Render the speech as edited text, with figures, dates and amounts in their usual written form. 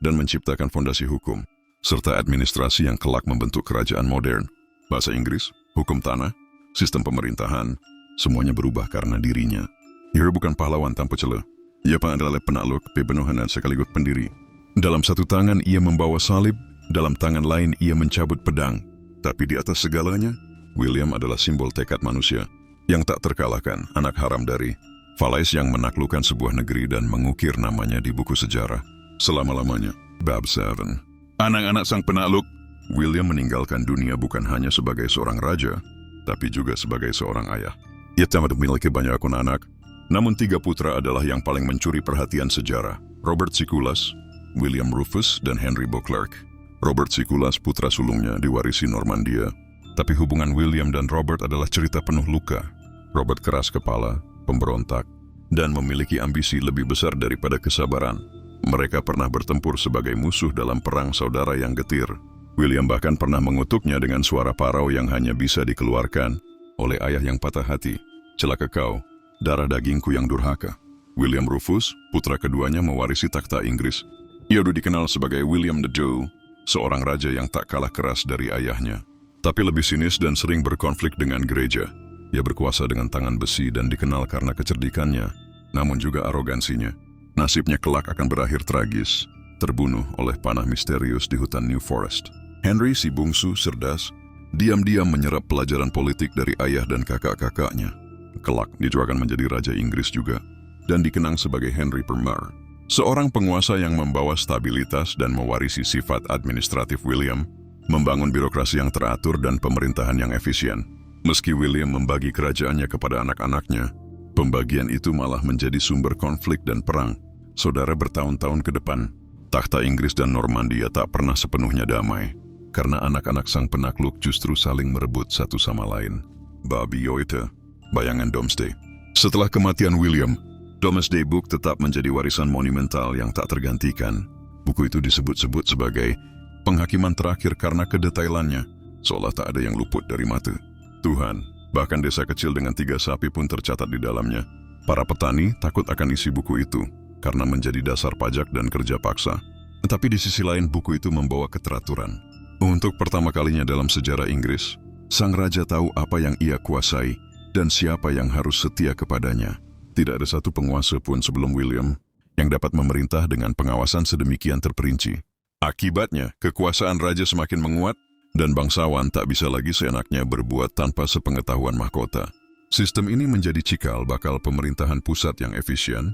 dan menciptakan fondasi hukum, serta administrasi yang kelak membentuk kerajaan modern. Bahasa Inggris, hukum tanah, sistem pemerintahan, semuanya berubah karena dirinya. Hero bukan pahlawan tanpa celah. Ia adalah penakluk, pembenuhan dan sekaligus pendiri. Dalam satu tangan ia membawa salib, dalam tangan lain ia mencabut pedang. Tapi di atas segalanya, William adalah simbol tekad manusia yang tak terkalahkan, anak haram dari Falaise yang menaklukkan sebuah negeri dan mengukir namanya di buku sejarah selama-lamanya. Bab 7. Anak-anak sang penakluk. William meninggalkan dunia bukan hanya sebagai seorang raja, tapi juga sebagai seorang ayah. Ia tamat memiliki banyak anak, namun 3 putra adalah yang paling mencuri perhatian sejarah: Robert Siculus, William Rufus, dan Henry Beauclerk. Robert Siculus, putra sulungnya, diwarisi Normandia, tapi hubungan William dan Robert adalah cerita penuh luka. Robert keras kepala, pemberontak, dan memiliki ambisi lebih besar daripada kesabaran. Mereka pernah bertempur sebagai musuh dalam perang saudara yang getir. William bahkan pernah mengutuknya dengan suara parau yang hanya bisa dikeluarkan oleh ayah yang patah hati. Celaka kau, darah dagingku yang durhaka. William Rufus, putra keduanya, mewarisi takhta Inggris. Ia sudah dikenal sebagai William the Jew, seorang raja yang tak kalah keras dari ayahnya, tapi lebih sinis dan sering berkonflik dengan gereja. Ia berkuasa dengan tangan besi dan dikenal karena kecerdikannya, namun juga arogansinya. Nasibnya kelak akan berakhir tragis, terbunuh oleh panah misterius di hutan New Forest. Henry, si bungsu, cerdas, diam-diam menyerap pelajaran politik dari ayah dan kakak-kakaknya. Kelak dia juga akan menjadi raja Inggris juga, dan dikenang sebagai Henry Permer, seorang penguasa yang membawa stabilitas dan mewarisi sifat administratif William, membangun birokrasi yang teratur dan pemerintahan yang efisien. Meski William membagi kerajaannya kepada anak-anaknya, pembagian itu malah menjadi sumber konflik dan perang saudara bertahun-tahun ke depan. Takhta Inggris dan Normandia tak pernah sepenuhnya damai, karena anak-anak sang penakluk justru saling merebut satu sama lain. Babi Yoite, bayangan Domesday. Setelah kematian William, Domesday Book tetap menjadi warisan monumental yang tak tergantikan. Buku itu disebut-sebut sebagai penghakiman terakhir karena kedetailannya, seolah tak ada yang luput dari mata Tuhan. Bahkan desa kecil dengan 3 sapi pun tercatat di dalamnya. Para petani takut akan isi buku itu, karena menjadi dasar pajak dan kerja paksa. Tetapi di sisi lain buku itu membawa keteraturan. Untuk pertama kalinya dalam sejarah Inggris, sang raja tahu apa yang ia kuasai dan siapa yang harus setia kepadanya. Tidak ada satu penguasa pun sebelum William yang dapat memerintah dengan pengawasan sedemikian terperinci. Akibatnya, kekuasaan raja semakin menguat dan bangsawan tak bisa lagi seenaknya berbuat tanpa sepengetahuan mahkota. Sistem ini menjadi cikal bakal pemerintahan pusat yang efisien,